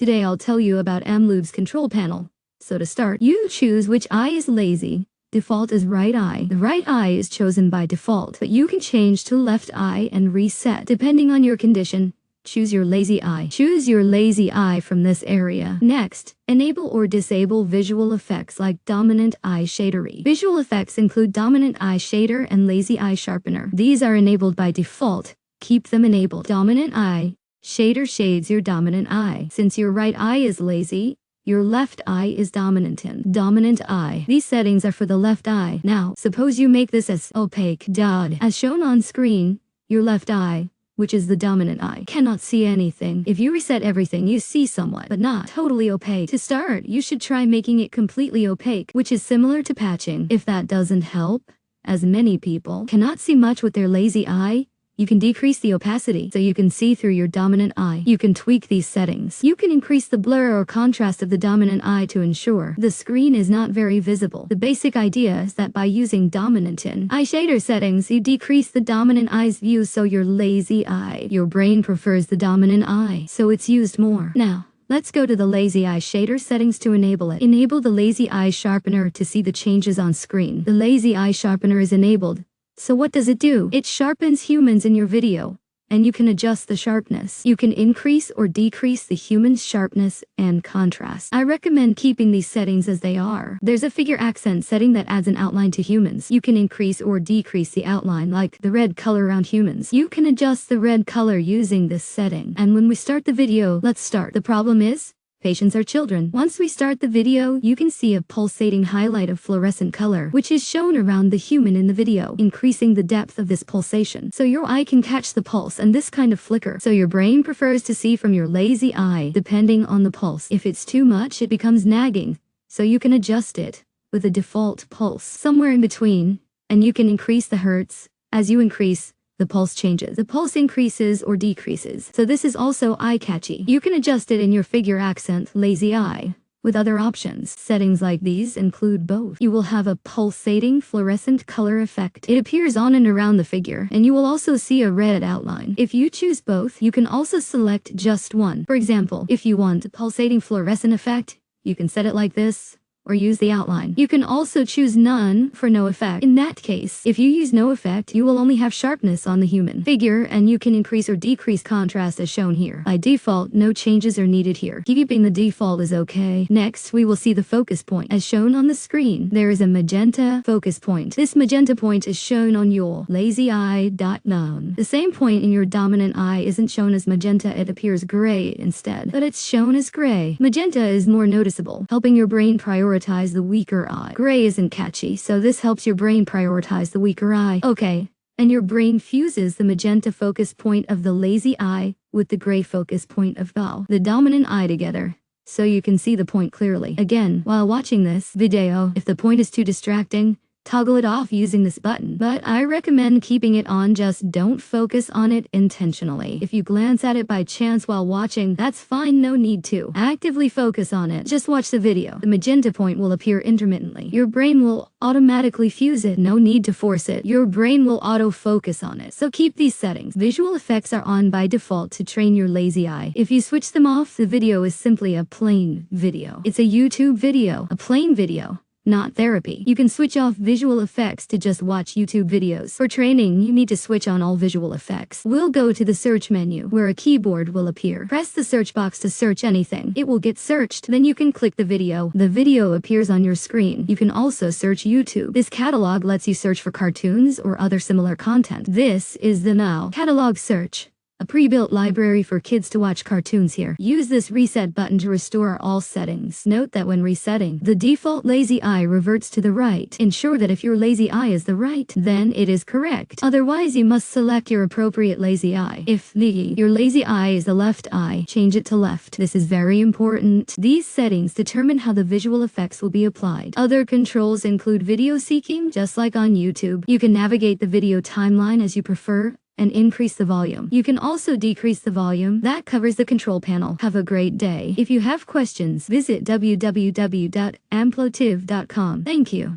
Today I'll tell you about Amblyotub's control panel. So to start, you choose which eye is lazy. Default is right eye. The right eye is chosen by default, but you can change to left eye and reset depending on your condition. Choose your lazy eye. Choose your lazy eye from this area. Next, enable or disable visual effects like dominant eye shadery. Visual effects include dominant eye shader and lazy eye sharpener. These are enabled by default. Keep them enabled. Dominant eye shader shades your dominant eye. Since your right eye is lazy, your left eye is dominant in dominant eye. These settings are for the left eye. Now, suppose you make this as opaque. As shown on screen, your left eye, which is the dominant eye, cannot see anything. If you reset everything, you see somewhat, but not totally opaque. To start, you should try making it completely opaque, which is similar to patching. If that doesn't help, as many people cannot see much with their lazy eye, you can decrease the opacity so you can see through your dominant eye. You can tweak these settings. You can increase the blur or contrast of the dominant eye to ensure the screen is not very visible. The basic idea is that by using dominant in eye shader settings, you decrease the dominant eye's view so your lazy eye. Your brain prefers the dominant eye, so it's used more. Now, let's go to the lazy eye shader settings to enable it. Enable the lazy eye sharpener to see the changes on screen. The lazy eye sharpener is enabled. So what does it do? It sharpens humans in your video, and you can adjust the sharpness. You can increase or decrease the human's sharpness and contrast. I recommend keeping these settings as they are. There's a figure accent setting that adds an outline to humans. You can increase or decrease the outline, like the red color around humans. You can adjust the red color using this setting. And when we start the video, let's start. The problem is, patients are children. Once we start the video, you can see a pulsating highlight of fluorescent color, which is shown around the human in the video, increasing the depth of this pulsation. So your eye can catch the pulse and this kind of flicker. So your brain prefers to see from your lazy eye, depending on the pulse. If it's too much, it becomes nagging. So you can adjust it with a default pulse, somewhere in between, and you can increase the hertz. As you increase, the pulse changes. The pulse increases or decreases. So this is also eye-catchy. You can adjust it in your figure accent, lazy eye, with other options. Settings like these include both. You will have a pulsating fluorescent color effect. It appears on and around the figure, and you will also see a red outline. If you choose both, you can also select just one. For example, if you want a pulsating fluorescent effect, you can set it like this, or use the outline. You can also choose none for no effect. In that case, if you use no effect, you will only have sharpness on the human figure, and you can increase or decrease contrast as shown here. By default, no changes are needed here. Keeping the default is okay. Next, we will see the focus point. As shown on the screen, there is a magenta focus point. This magenta point is shown on your lazy eye. None. The same point in your dominant eye isn't shown as magenta, it appears gray instead, but it's shown as gray. Magenta is more noticeable, helping your brain prioritize the weaker eye. Gray isn't catchy, so this helps your brain prioritize the weaker eye. Okay, and your brain fuses the magenta focus point of the lazy eye with the gray focus point of the dominant eye together, so you can see the point clearly. Again, while watching this video, if the point is too distracting, toggle it off using this button. But I recommend keeping it on, just don't focus on it intentionally. If you glance at it by chance while watching, that's fine, no need to actively focus on it. Just watch the video. The magenta point will appear intermittently. Your brain will automatically fuse it, no need to force it. Your brain will auto-focus on it. So keep these settings. Visual effects are on by default to train your lazy eye. If you switch them off, the video is simply a plain video. It's a YouTube video, a plain video, not therapy. You can switch off visual effects to just watch YouTube videos. For training, you need to switch on all visual effects. We'll go to the search menu, where a keyboard will appear. Press the search box to search anything. It will get searched, then you can click the video. The video appears on your screen. You can also search YouTube. This catalog lets you search for cartoons or other similar content. This is the Now Catalog Search, a pre-built library for kids to watch cartoons here. Use this reset button to restore all settings. Note that when resetting, the default lazy eye reverts to the right. Ensure that if your lazy eye is the right, then it is correct. Otherwise, you must select your appropriate lazy eye. If your lazy eye is the left eye, change it to left. This is very important. These settings determine how the visual effects will be applied. Other controls include video seeking, just like on YouTube. You can navigate the video timeline as you prefer, and increase the volume. You can also decrease the volume. That covers the control panel. Have a great day. If you have questions, visit www.amblyotube.com. Thank you.